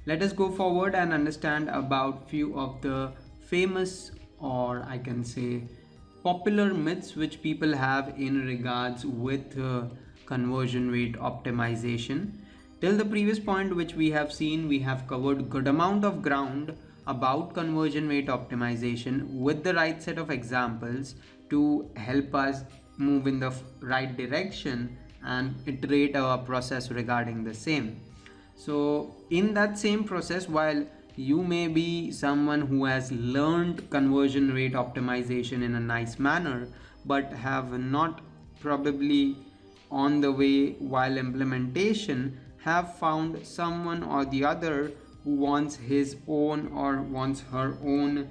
let us go forward and understand about few of the famous, or I can say popular myths which people have in regards with conversion rate optimization. Till the previous point which we have seen, we have covered good amount of ground about conversion rate optimization with the right set of examples to help us move in the right direction and iterate our process regarding the same. So in that same process, while you may be someone who has learned conversion rate optimization in a nice manner but have not probably on the way while implementation have found someone or the other who wants his own or wants her own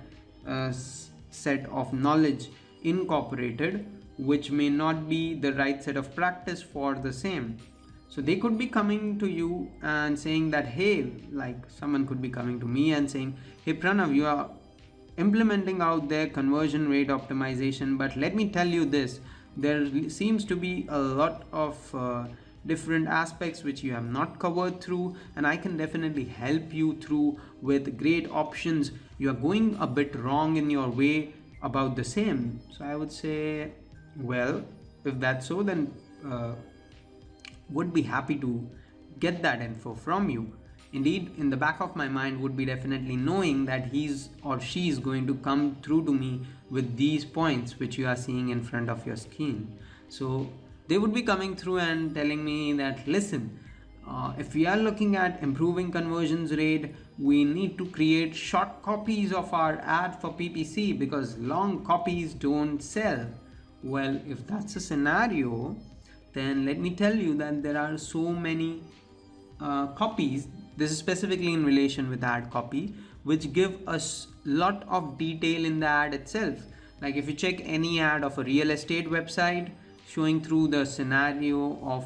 set of knowledge incorporated, which may not be the right set of practice for the same. So they could be coming to you and saying that, hey, like someone could be coming to me and saying, hey Pranav, you are implementing out there conversion rate optimization, but let me tell you this, there seems to be a lot of different aspects which you have not covered through, and I can definitely help you through with great options. You are going a bit wrong in your way about the same. So I would say, well, if that's so, then would be happy to get that info from you. Indeed, in the back of my mind would be definitely knowing that he's or she is going to come through to me with these points which you are seeing in front of your screen. So they would be coming through and telling me that, listen, if we are looking at improving conversions rate, we need to create short copies of our ad for PPC because long copies don't sell. Well, if that's a scenario, then let me tell you that there are so many copies. This is specifically in relation with ad copy, which give us lot of detail in the ad itself. Like if you check any ad of a real estate website showing through the scenario of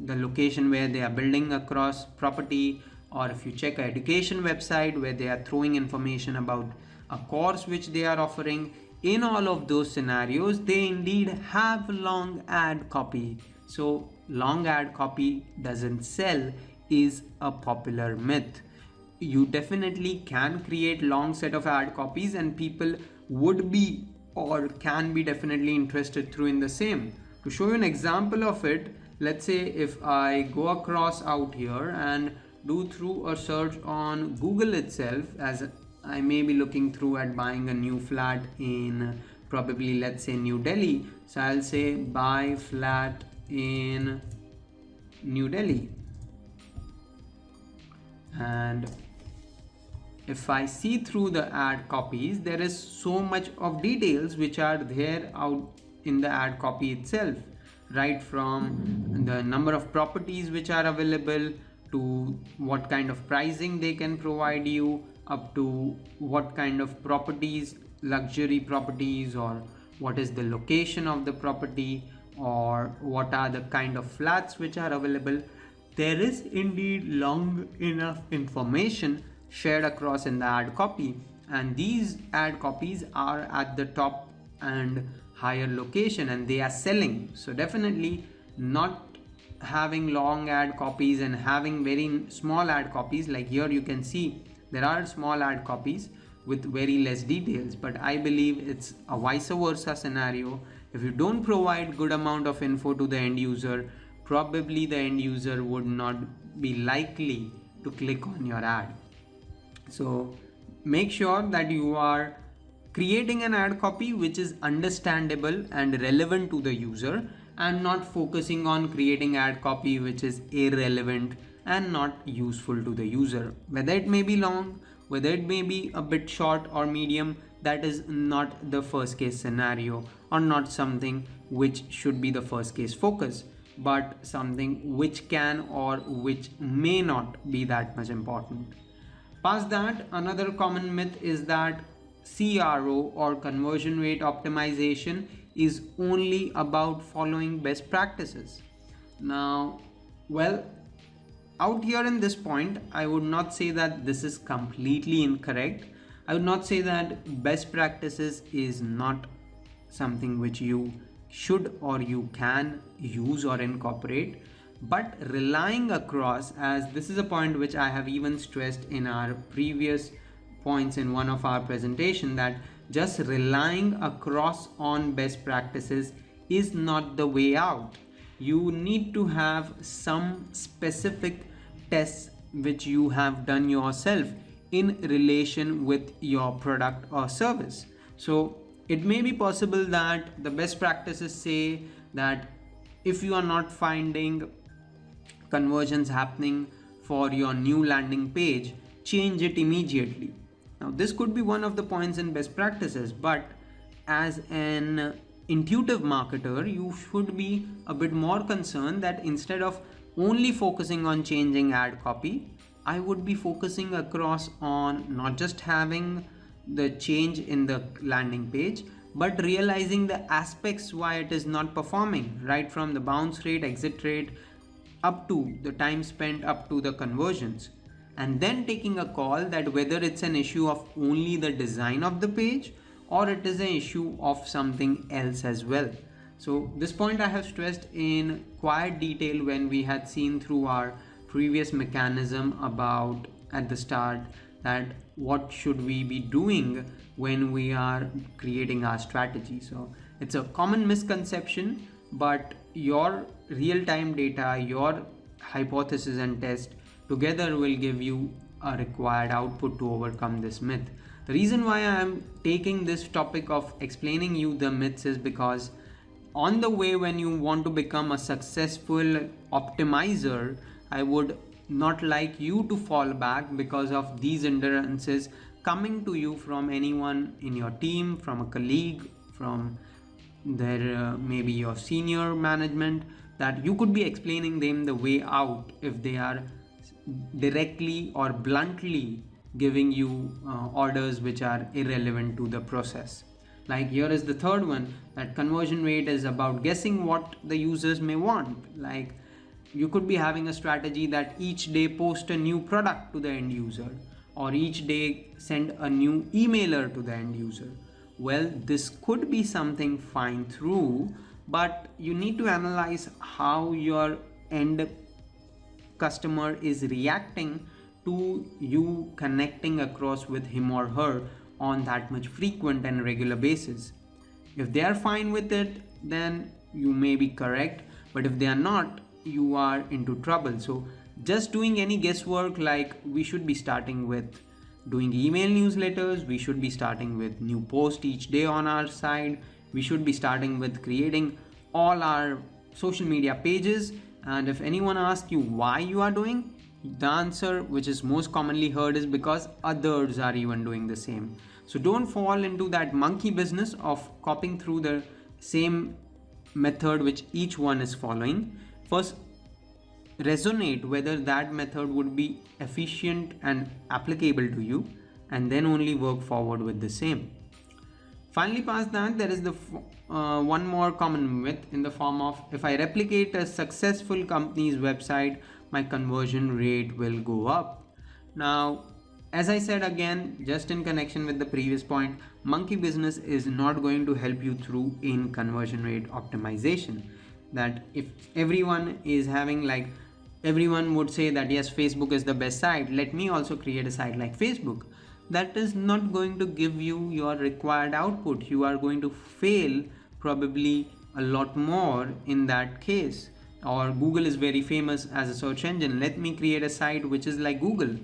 the location where they are building across property, or if you check an education website where they are throwing information about a course which they are offering, in all of those scenarios they indeed have long ad copy. So long ad copy doesn't sell is a popular myth. You definitely can create long set of ad copies and people would be or can be definitely interested through in the same. To show you an example of it, let's say if I go across out here and do through a search on Google itself, as I may be looking through at buying a new flat in probably, let's say, New Delhi. So I'll say buy flat in New Delhi. And if I see through the ad copies, there is so much of details which are there out in the ad copy itself, right from the number of properties which are available to what kind of pricing they can provide you, up to what kind of properties, luxury properties, or what is the location of the property, or what are the kind of flats which are available. There is indeed long enough information shared across in the ad copy, and these ad copies are at the top and higher location and they are selling. So definitely not having long ad copies and having very small ad copies, like here you can see there are small ad copies with very less details, but I believe it's a vice versa scenario. If you don't provide good amount of info to the end user, probably the end user would not be likely to click on your ad. So make sure that you are creating an ad copy which is understandable and relevant to the user, and not focusing on creating ad copy which is irrelevant and not useful to the user. Whether it may be long, whether it may be a bit short or medium, that is not the first case scenario, or not something which should be the first case focus, but something which can or which may not be that much important. Past that, another common myth is that CRO or conversion rate optimization is only about following best practices. Now, well, out here in this point, I would not say that this is completely incorrect. I would not say that best practices is not something which you should or you can use or incorporate. but relying across, as this is a point which I have even stressed in our previous points in one of our presentation, that just relying across on best practices is not the way out. You need to have some specific tests which you have done yourself in relation with your product or service. So it may be possible that the best practices say that if you are not finding conversions happening for your new landing page, change it immediately. Now, this could be one of the points in best practices, but as an intuitive marketer, you should be a bit more concerned that instead of only focusing on changing ad copy, I would be focusing across on not just having the change in the landing page, but realizing the aspects why it is not performing, right from the bounce rate, exit rate, up to the time spent, up to the conversions, and then taking a call that whether it's an issue of only the design of the page or it is an issue of something else as well. So this point I have stressed in quite detail when we had seen through our previous mechanism about at the start that what should we be doing when we are creating our strategy. So it's a common misconception, but your real-time data, your hypothesis and test together will give you a required output to overcome this myth. The reason why I am taking this topic of explaining you the myths is because on the way when you want to become a successful optimizer, I would not like you to fall back because of these hindrances coming to you from anyone in your team, from a colleague, from their maybe your senior management, that you could be explaining them the way out if they are directly or bluntly giving you orders which are irrelevant to the process. Like here is the third one, that conversion rate is about guessing what the users may want. Like you could be having a strategy that each day post a new product to the end user, or each day send a new emailer to the end user. Well, this could be something fine through, but you need to analyze how your end customer is reacting to you connecting across with him or her on that much frequent and regular basis. If they are fine with it, then you may be correct, but if they are not, you are into trouble. So just doing any guesswork, like we should be starting with doing email newsletters, we should be starting with new post each day on our side, we should be starting with creating all our social media pages. And if anyone asks you why you are doing, the answer which is most commonly heard is because others are even doing the same. So don't fall into that monkey business of copying through the same method which each one is following. First, resonate whether that method would be efficient and applicable to you, and then only work forward with the same. Finally, past that, there is the one more common myth in the form of, if I replicate a successful company's website, my conversion rate will go up. Now, as I said again, just in connection with the previous point, monkey business is not going to help you through in conversion rate optimization. That if everyone is having, like, everyone would say that yes, Facebook is the best site, let me also create a site like Facebook. That is not going to give you your required output. You are going to fail probably a lot more in that case. Or Google is very famous as a search engine, let me create a site which is like Google.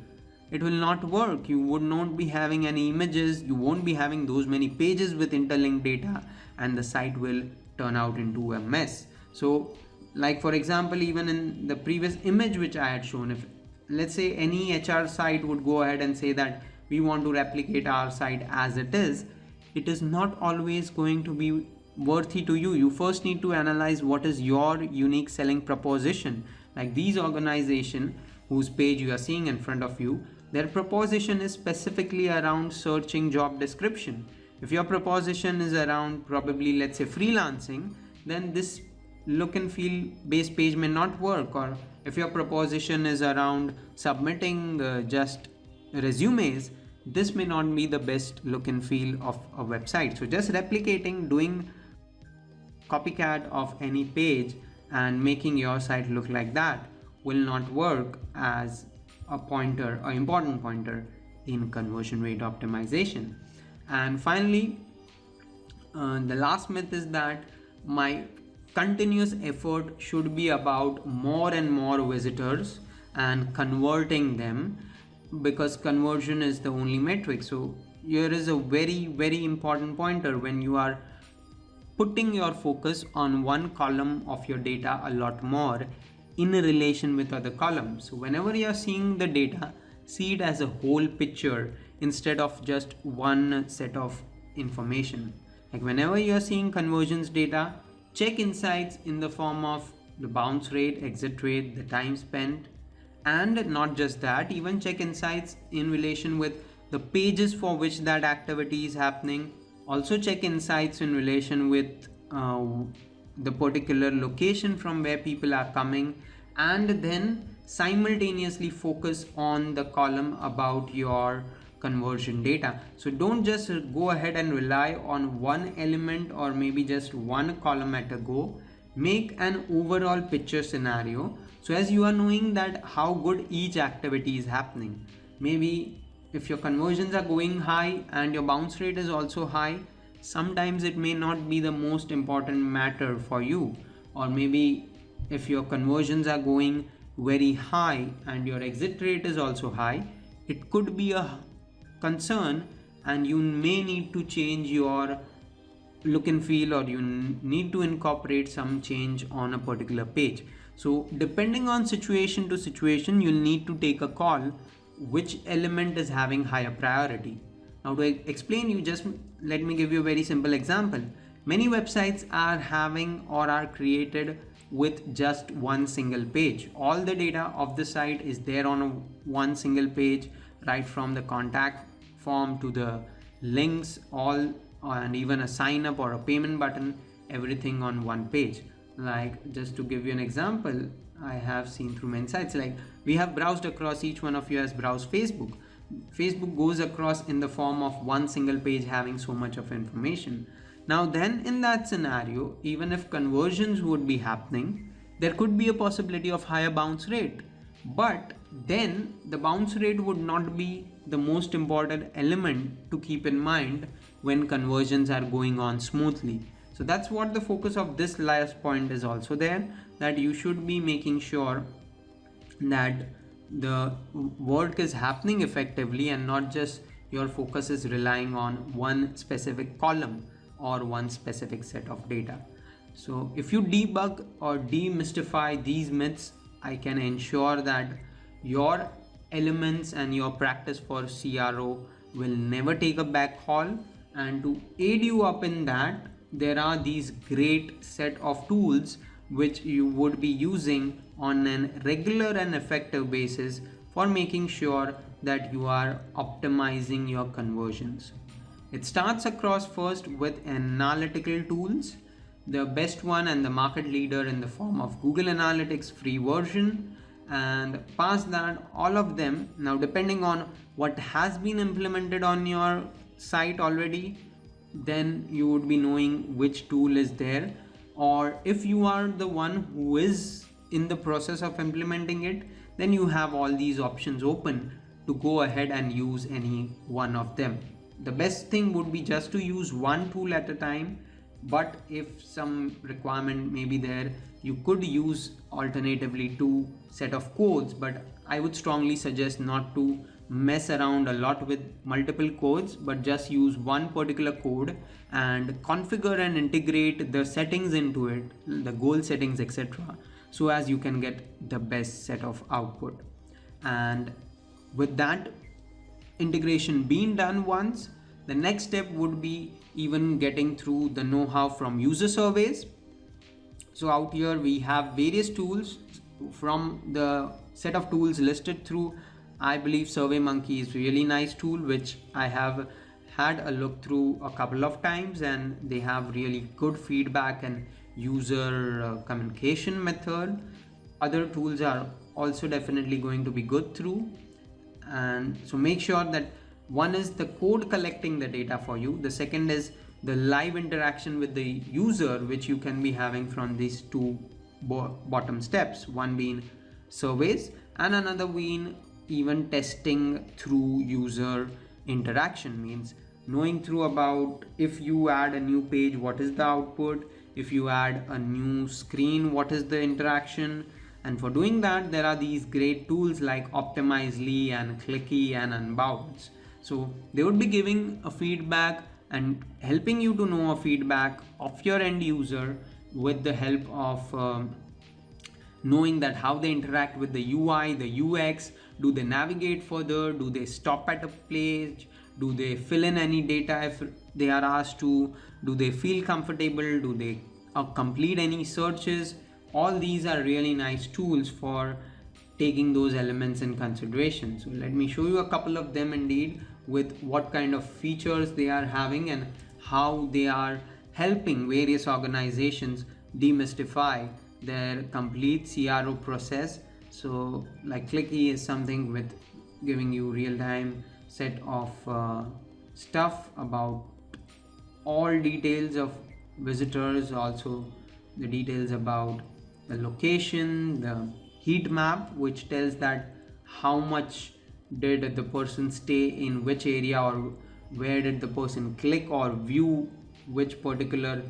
It will not work. You would not be having any images, you won't be having those many pages with interlinked data, and the site will turn out into a mess. So like for example, even in the previous image which I had shown, if let's say any HR site would go ahead and say that we want to replicate our site as it is not always going to be worthy to you. You first need to analyze what is your unique selling proposition. Like these organizations whose page you are seeing in front of you, their proposition is specifically around searching job description. If your proposition is around probably, let's say, freelancing, then this look and feel based page may not work. Or if your proposition is around submitting just resumes, this may not be the best look and feel of a website. So just replicating, doing copycat of any page and making your site look like that will not work as a pointer, an important pointer in conversion rate optimization. And finally, the last myth is that my continuous effort should be about more and more visitors and converting them, because conversion is the only metric. So here is a very important pointer: when you are putting your focus on one column of your data a lot more in relation with other columns. So whenever you are seeing the data, see it as a whole picture instead of just one set of information. Like whenever you are seeing conversions data, check insights in the form of the bounce rate, exit rate, the time spent, and not just that, even check insights in relation with the pages for which that activity is happening. Also check insights in relation with the particular location from where people are coming, and then simultaneously focus on the column about your conversion data. So don't just go ahead and rely on one element or maybe just one column at a go. Make an overall picture scenario, so as you are knowing that how good each activity is happening. Maybe if your conversions are going high and your bounce rate is also high, sometimes it may not be the most important matter for you. Or maybe if your conversions are going very high and your exit rate is also high, it could be a concern and you may need to change your look and feel, or you need to incorporate some change on a particular page. So depending on situation to situation, you'll need to take a call which element is having higher priority. Now to explain you, just let me give you a very simple example. Many websites are having or are created with just one single page. All the data of the site is there on one single page, right from the contact form to the links, all, and even a sign up or a payment button, everything on one page. Like just to give you an example, I have seen through many sites, like we have browsed across, each one of you has browsed Facebook. Facebook goes across in the form of one single page having so much of information. Now then in that scenario, even if conversions would be happening, there could be a possibility of higher bounce rate, but then the bounce rate would not be the most important element to keep in mind when conversions are going on smoothly. So that's what the focus of this last point is also there, that you should be making sure that the work is happening effectively and not just your focus is relying on one specific column or one specific set of data. So if you debug or demystify these myths, I can ensure that your elements and your practice for CRO will never take a back call. And to aid you up in that, there are these great set of tools which you would be using on a regular and effective basis for making sure that you are optimizing your conversions. It starts across first with analytical tools. The best one and the market leader in the form of Google Analytics free version, and past that all of them. Now depending on what has been implemented on your site already, then you would be knowing which tool is there, or if you are the one who is in the process of implementing it, then you have all these options open to go ahead and use any one of them. The best thing would be just to use one tool at a time, but if some requirement may be there, you could use alternatively two set of codes, but I would strongly suggest not to mess around a lot with multiple codes, but just use one particular code and configure and integrate the settings into it, the goal settings, etc., so as you can get the best set of output. And with that integration being done once, the next step would be even getting through the know-how from user surveys. So out here we have various tools. From the set of tools listed through, I believe SurveyMonkey is really nice tool, which I have had a look through a couple of times, and they have really good feedback and user communication method. Other tools are also definitely going to be good through, and so make sure that one is the code collecting the data for you, the second is the live interaction with the user which you can be having from these two bottom steps, one being surveys and another being even testing through user interaction, means knowing through about if you add a new page what is the output, if you add a new screen what is the interaction. And for doing that there are these great tools like Optimisely and Clicky and Unbounce. So they would be giving a feedback and helping you to know a feedback of your end user with the help of knowing that how they interact with the UI, the UX, do they navigate further, do they stop at a page, do they fill in any data if they are asked to, do they feel comfortable, do they complete any searches. All these are really nice tools for taking those elements in consideration. So let me show you a couple of them indeed, with what kind of features they are having and how they are helping various organizations demystify their complete CRO process. So like Clicky is something with giving you real-time set of stuff about all details of visitors, also the details about the location, the heat map which tells that how much did the person stay in which area, or where did the person click or view which particular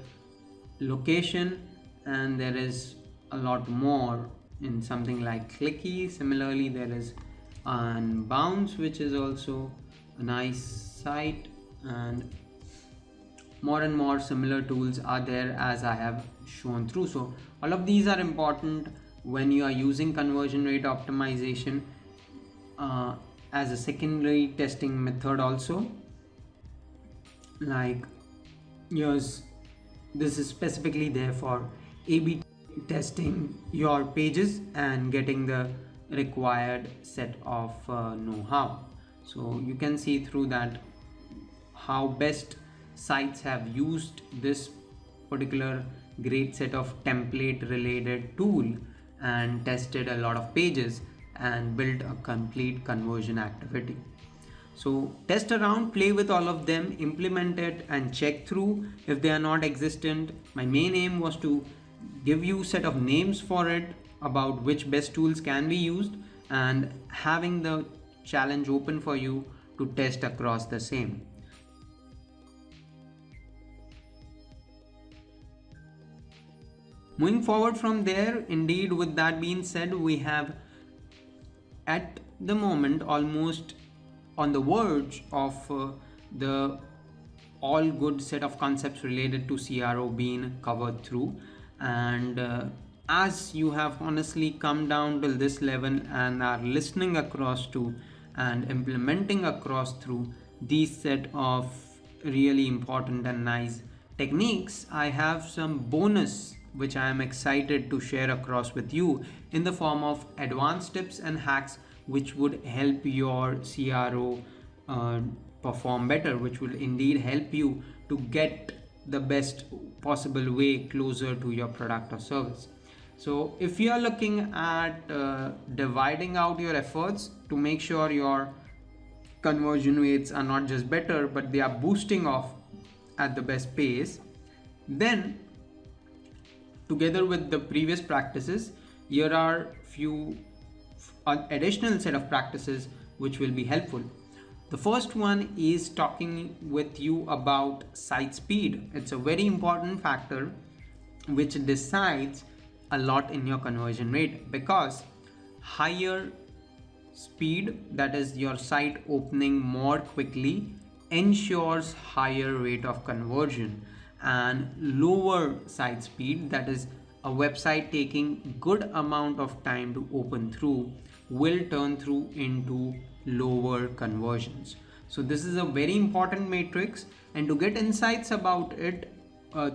location. And there is a lot more in something like Clicky. Similarly there is Unbounce, which is also a nice site, and more similar tools are there as I have shown through. So all of these are important when you are using conversion rate optimization as a secondary testing method also. Like yours, this is specifically there for A/B testing your pages and getting the required set of know-how. So you can see through that how best sites have used this particular great set of template related tool and tested a lot of pages and built a complete conversion activity. So test around, play with all of them, implement it and check through if they are not existent. My main aim was to give you set of names for it, about which best tools can be used, and having the challenge open for you to test across the same. Moving forward from there, indeed, with that being said, we have at the moment almost on the verge of the all good set of concepts related to CRO being covered through. And as you have honestly come down till this level and are listening across to and implementing across through these set of really important and nice techniques, I have some bonus which I am excited to share across with you in the form of advanced tips and hacks which would help your CRO perform better, which will indeed help you to get the best possible way closer to your product or service. So if you are looking at dividing out your efforts to make sure your conversion rates are not just better but they are boosting off at the best pace, then together with the previous practices, here are few additional set of practices which will be helpful. The first one is talking with you about site speed. It's a very important factor which decides a lot in your conversion rate, because higher speed, that is your site opening more quickly, ensures higher rate of conversion, and lower site speed, that is a website taking good amount of time to open through, will turn through into lower conversions. So this is a very important matrix, and to get insights about it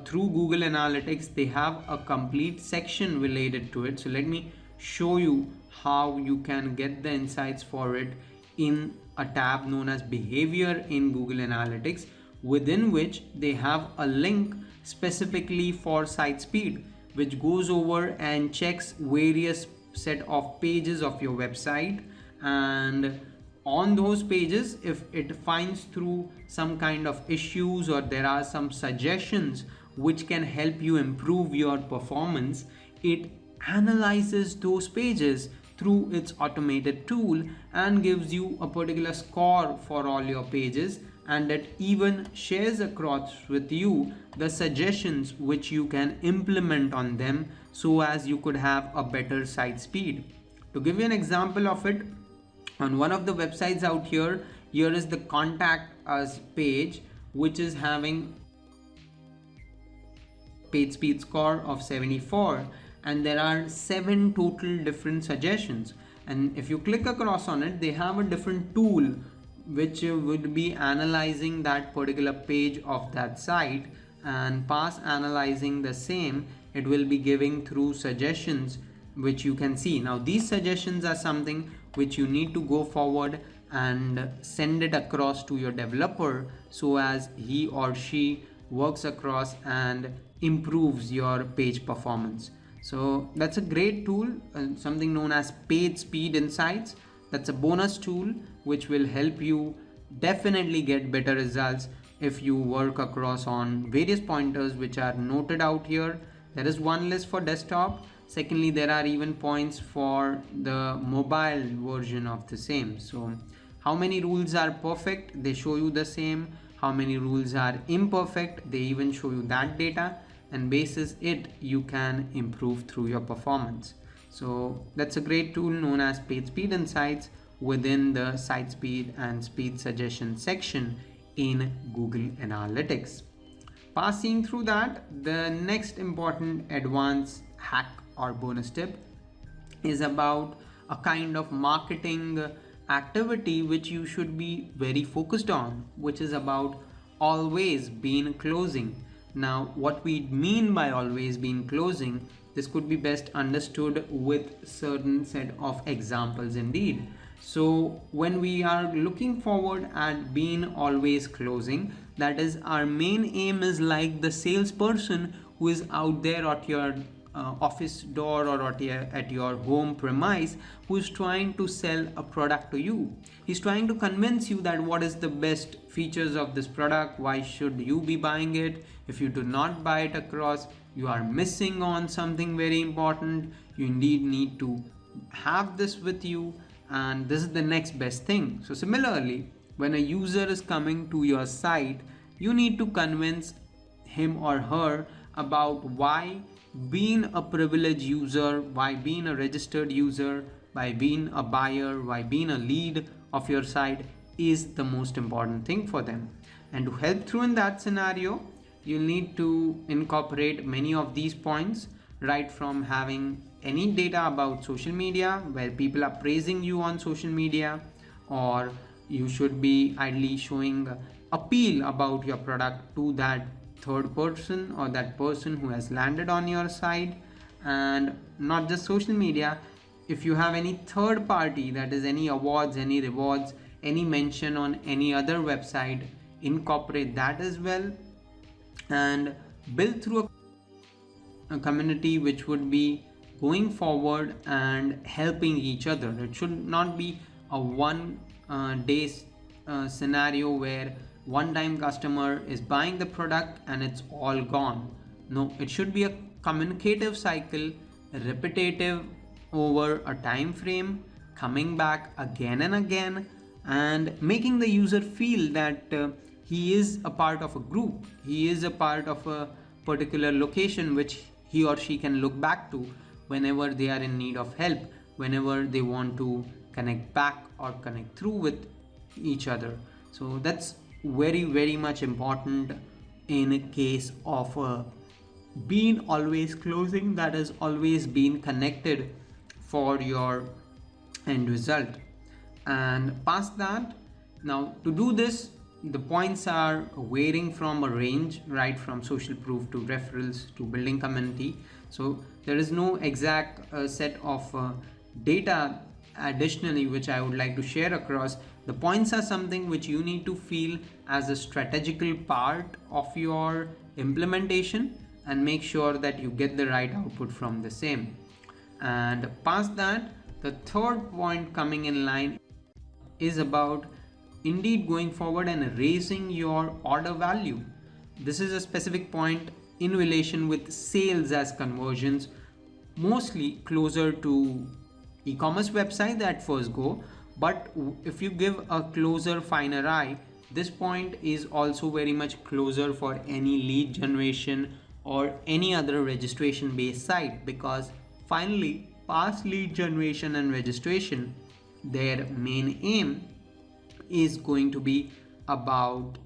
through Google Analytics, they have a complete section related to it. So let me show you how you can get the insights for it in a tab known as behavior in Google Analytics, within which they have a link specifically for site speed, which goes over and checks various set of pages of your website, and on those pages, if it finds through some kind of issues or there are some suggestions which can help you improve your performance, it analyzes those pages through its automated tool and gives you a particular score for all your pages, and it even shares across with you the suggestions which you can implement on them so as you could have a better site speed. To give you an example of it, on one of the websites out here, here is the contact us page, which is having page speed score of 74, and there are 7 total different suggestions. And if you click across on it, they have a different tool which would be analyzing that particular page of that site, and past analyzing the same, it will be giving through suggestions which you can see. Now these suggestions are something which you need to go forward and send it across to your developer so as he or she works across and improves your page performance. So that's a great tool, something known as Page Speed Insights. That's a bonus tool which will help you definitely get better results if you work across on various pointers which are noted out here. There is one list for desktop. Secondly, there are even points for the mobile version of the same. So how many rules are perfect? They show you the same. How many rules are imperfect? They even show you that data, and basis it you can improve through your performance. So that's a great tool known as Page Speed Insights within the site speed and speed suggestion section in Google Analytics. Passing through that, the next important advanced hack or bonus tip is about a kind of marketing activity which you should be very focused on, which is about always being closing. Now what we mean by always being closing, this could be best understood with certain set of examples indeed. So when we are looking forward at being always closing, that is, our main aim is like the salesperson who is out there at your office door or at your home premise, who is trying to sell a product to you. He's trying to convince you that what is the best features of this product, why should you be buying it. If you do not buy it across, you are missing on something very important. You indeed need to have this with you, and this is the next best thing. So similarly, when a user is coming to your site, you need to convince him or her about why being a privileged user, why being a registered user, why being a buyer, why being a lead of your site is the most important thing for them. And to help through in that scenario, you'll need to incorporate many of these points, right from having any data about social media where people are praising you on social media, or you should be ideally showing appeal about your product to that third person or that person who has landed on your site. And not just social media, if you have any third party, that is any awards, any rewards, any mention on any other website, incorporate that as well, and build through a community which would be going forward and helping each other. It should not be a one day scenario where one time customer is buying the product and it's all gone. No, it should be a communicative cycle, repetitive over a time frame, coming back again and again, and making the user feel that he is a part of a group, he is a part of a particular location which he or she can look back to whenever they are in need of help, whenever they want to connect back or connect through with each other. So that's very much important in a case of being always closing, that is always being connected for your end result. And past that, now to do this, the points are varying from a range, right from social proof to referrals to building community. So there is no exact set of data additionally which I would like to share across. The points are something which you need to feel as a strategical part of your implementation and make sure that you get the right output from the same. And past that, the third point coming in line is about indeed going forward and raising your order value. This is a specific point in relation with sales as conversions, mostly closer to e-commerce website at first go, but if you give a closer finer eye, this point is also very much closer for any lead generation or any other registration based site, because finally past lead generation and registration, their main aim is going to be about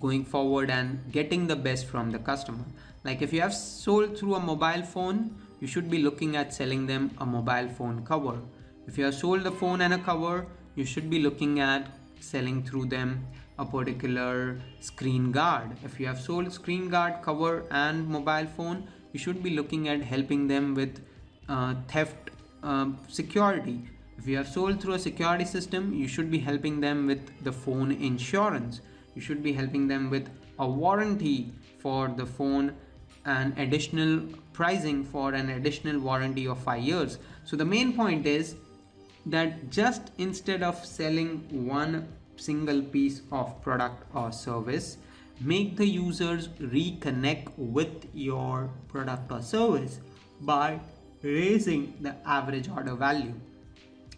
going forward and getting the best from the customer. Like if you have sold through a mobile phone, you should be looking at selling them a mobile phone cover. If you have sold the phone and a cover, you should be looking at selling through them a particular screen guard. If you have sold screen guard, cover and mobile phone, you should be looking at helping them with theft security. If you have sold through a security system, you should be helping them with the phone insurance. You should be helping them with a warranty for the phone and additional pricing for an additional warranty of 5 years. So the main point is that just instead of selling one single piece of product or service, make the users reconnect with your product or service by raising the average order value.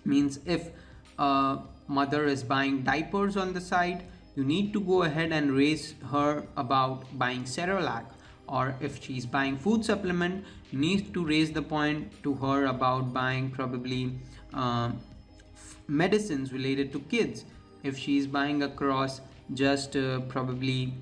Means if a mother is buying diapers on the site, you need to go ahead and raise her about buying Cerelac. Or if she's buying food supplement, you need to raise the point to her about buying probably medicines related to kids. If she's buying across just probably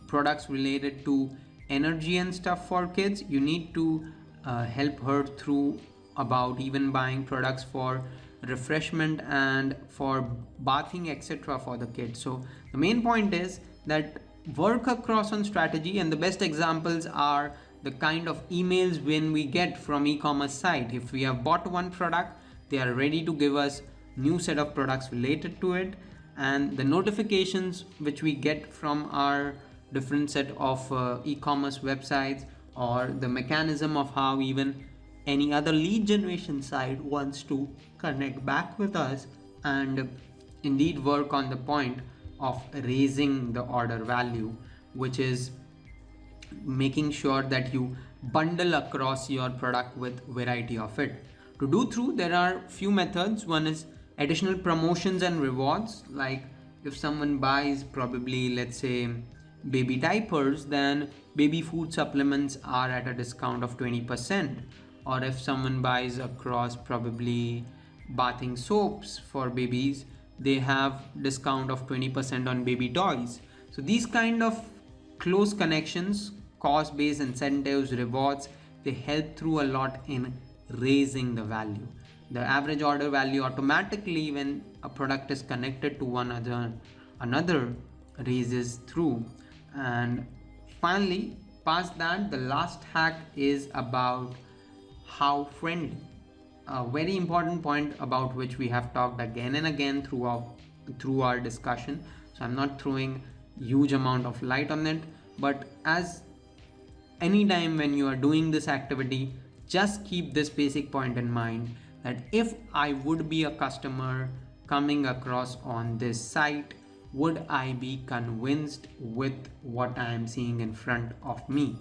products related to energy and stuff for kids, you need to help her through about even buying products for refreshment and for bathing, etc. for the kids. So the main point is that work across on strategy, and the best examples are the kind of emails when we get from e-commerce site. If we have bought one product, they are ready to give us new set of products related to it, and the notifications which we get from our different set of e-commerce websites, or the mechanism of how even any other lead generation site wants to connect back with us and indeed work on the point of raising the order value, which is making sure that you bundle across your product with variety of it. To do through, there are few methods. One is additional promotions and rewards. Like if someone buys probably, let's say, baby diapers, then baby food supplements are at a discount of 20%. Or if someone buys across probably bathing soaps for babies, they have discount of 20% on baby toys. So these kind of close connections, cost-based incentives, rewards, they help through a lot in raising the value. The average order value automatically, when a product is connected to one another raises through. And finally, past that, the last hack is about how friendly. A very important point about which we have talked again and again through our discussion. So I'm not throwing huge amount of light on it, but as anytime when you are doing this activity, just keep this basic point in mind, that if I would be a customer coming across on this site, would I be convinced with what I am seeing in front of me?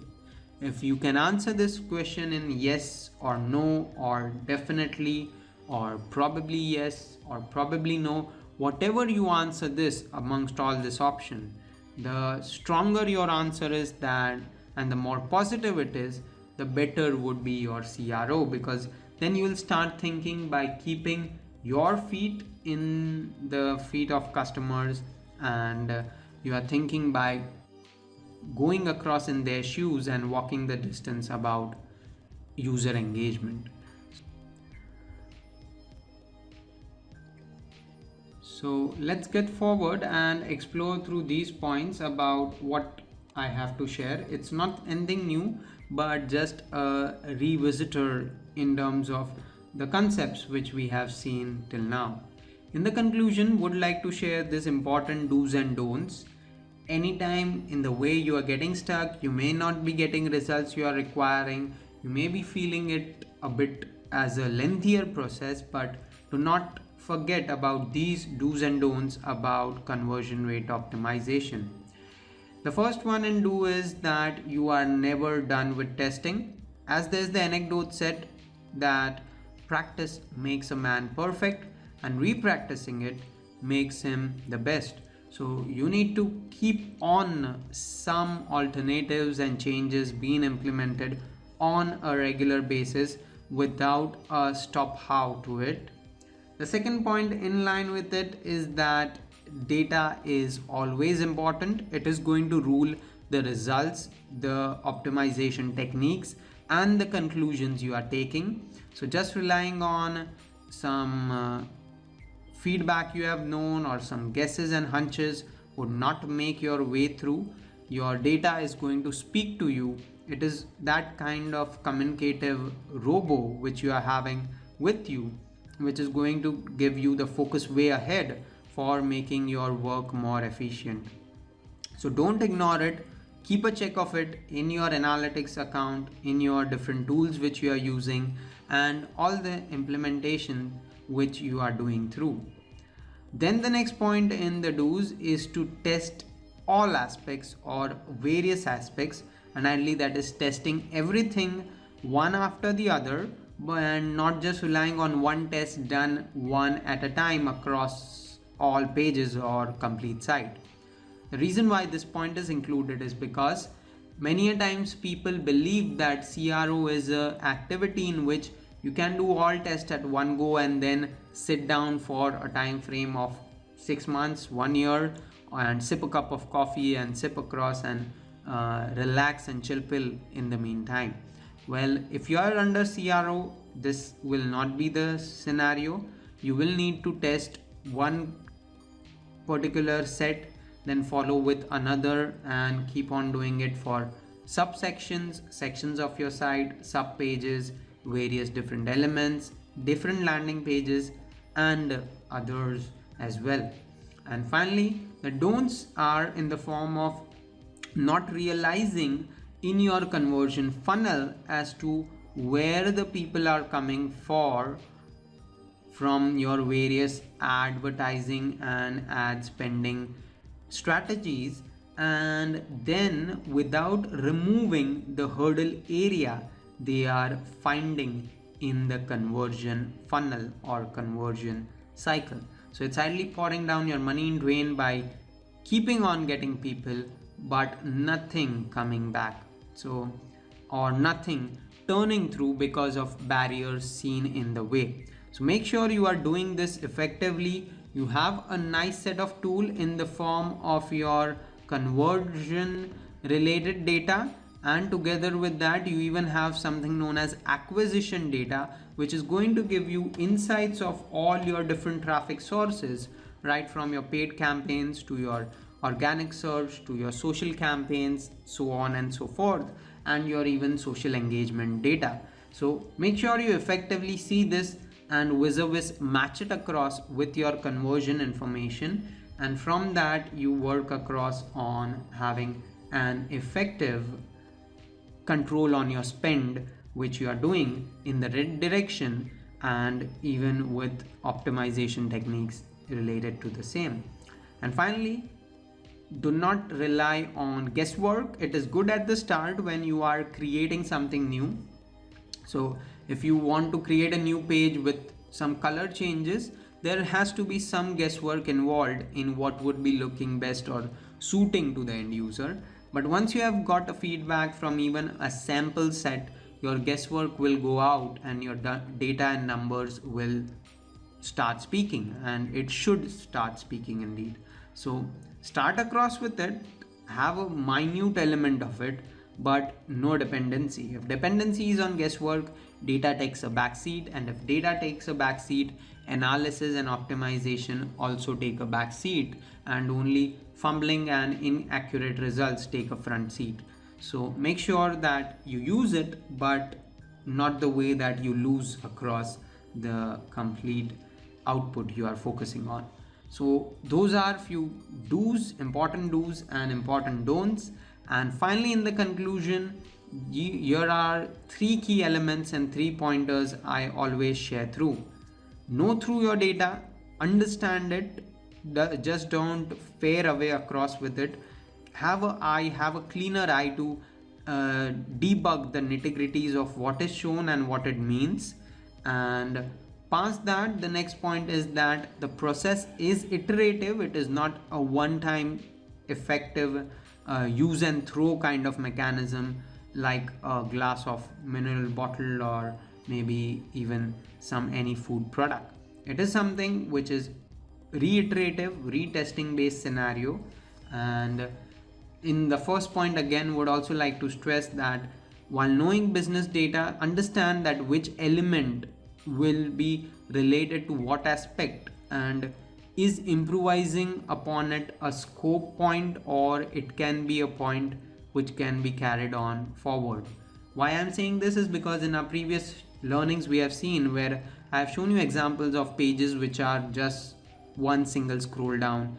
If you can answer this question in yes or no, or definitely, or probably yes, or probably no, whatever you answer this amongst all this option, the stronger your answer is that, and the more positive it is, the better would be your CRO, because then you will start thinking by keeping your feet in the feet of customers, and you are thinking by going across in their shoes and walking the distance about user engagement. So let's get forward and explore through these points about what I have to share. It's not anything new, but just a revisitor in terms of the concepts which we have seen till now. In the conclusion, would like to share this important do's and don'ts. Anytime in the way you are getting stuck, you may not be getting results you are requiring, you may be feeling it a bit as a lengthier process, but do not forget about these do's and don'ts about conversion rate optimization. The first one and do is that you are never done with testing. As there's the anecdote said that practice makes a man perfect and repracticing it makes him the best. So you need to keep on some alternatives and changes being implemented on a regular basis without a stop how to it. The second point in line with it is that data is always important. It is going to rule the results, the optimization techniques, and the conclusions you are taking. So just relying on some feedback you have known or some guesses and hunches would not make your way through. Your data is going to speak to you. It is that kind of communicative robo which you are having with you, which is going to give you the focus way ahead for making your work more efficient. So don't ignore it. Keep a check of it in your analytics account, in your different tools which you are using, and all the implementation which you are doing through. Then the next point in the do's is to test all aspects or various aspects, and ideally that is testing everything one after the other and not just relying on one test done one at a time across all pages or complete site. The reason why this point is included is because many a times people believe that CRO is an activity in which you can do all tests at one go and then sit down for a time frame of 6 months, 1 year, and sip a cup of coffee and sip across and relax and chill pill in the meantime. Well, if you are under CRO, this will not be the scenario. You will need to test one particular set, then follow with another and keep on doing it for subsections, sections of your site, sub pages, various different elements, different landing pages, and others as well. And finally, the don'ts are in the form of not realizing in your conversion funnel as to where the people are coming from your various advertising and ad spending strategies, and then without removing the hurdle area they are finding in the conversion funnel or conversion cycle. So it's idly pouring down your money in drain by keeping on getting people but nothing coming back, so or nothing turning through because of barriers seen in the way. So make sure you are doing this effectively. You have a nice set of tool in the form of your conversion related data, and together with that you even have something known as acquisition data, which is going to give you insights of all your different traffic sources, right from your paid campaigns to your organic search to your social campaigns, so on and so forth, and your even social engagement data. So make sure you effectively see this and vis-a-vis match it across with your conversion information, and from that you work across on having an effective control on your spend which you are doing in the right direction, and even with optimization techniques related to the same. And finally, do not rely on guesswork. It is good at the start when you are creating something new. So if you want to create a new page with some color changes, there has to be some guesswork involved in what would be looking best or suiting to the end user. But once you have got a feedback from even a sample set, your guesswork will go out and your data and numbers will start speaking, and it should start speaking indeed. So start across with it, have a minute element of it, but no dependency. If dependency is on guesswork, data takes a backseat, and if data takes a backseat, analysis and optimization also take a backseat, and only fumbling and inaccurate results take a front seat. So make sure that you use it, but not the way that you lose across the complete output you are focusing on. So those are few do's, important do's and important don'ts. And finally, in the conclusion, here are 3 key elements and 3 pointers I always share through. Know through your data, understand it, just don't fare away across with it. Have a cleaner eye to debug the nitty-gritties of what is shown and what it means. And past that, the next point is that the process is iterative. It is not a one-time effective use and throw kind of mechanism like a glass of mineral bottle or maybe even any food product. It is something which is reiterative, retesting based scenario. And in the first point, again, would also like to stress that while knowing business data, understand that which element will be related to what aspect, and is improvising upon it a scope point, or it can be a point which can be carried on forward. Why I'm saying this is because in our previous learnings we have seen where I have shown you examples of pages which are just one single scroll down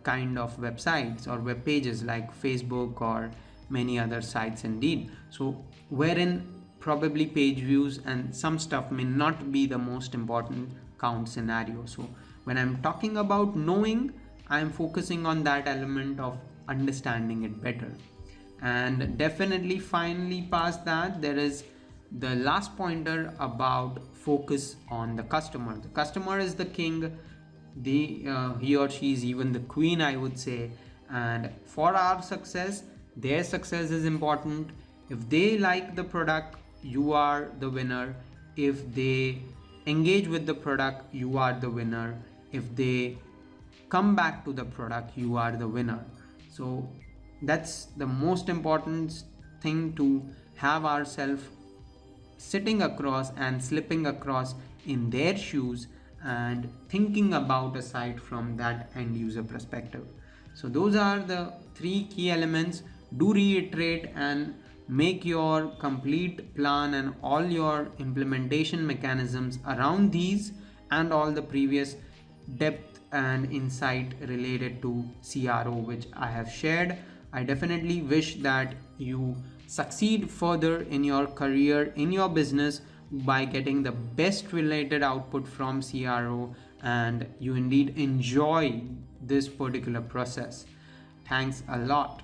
kind of websites or web pages like Facebook or many other sites indeed. So wherein probably page views and some stuff may not be the most important count scenario. So when I'm talking about knowing, I'm focusing on that element of understanding it better. And definitely finally past that, there is the last pointer about focus on the customer. The customer is the king. He or she is even the queen, I would say. And for our success, their success is important. If they like the product, you are the winner. If they engage with the product, you are the winner. If they come back to the product, you are the winner. So that's the most important thing, to have ourselves sitting across and slipping across in their shoes and thinking about aside from that end user perspective. So those are the three key elements. Do reiterate and make your complete plan and all your implementation mechanisms around these and all the previous depth and insight related to CRO which I have shared. I definitely wish that you succeed further in your career, in your business, by getting the best related output from CRO, and you indeed enjoy this particular process. Thanks a lot.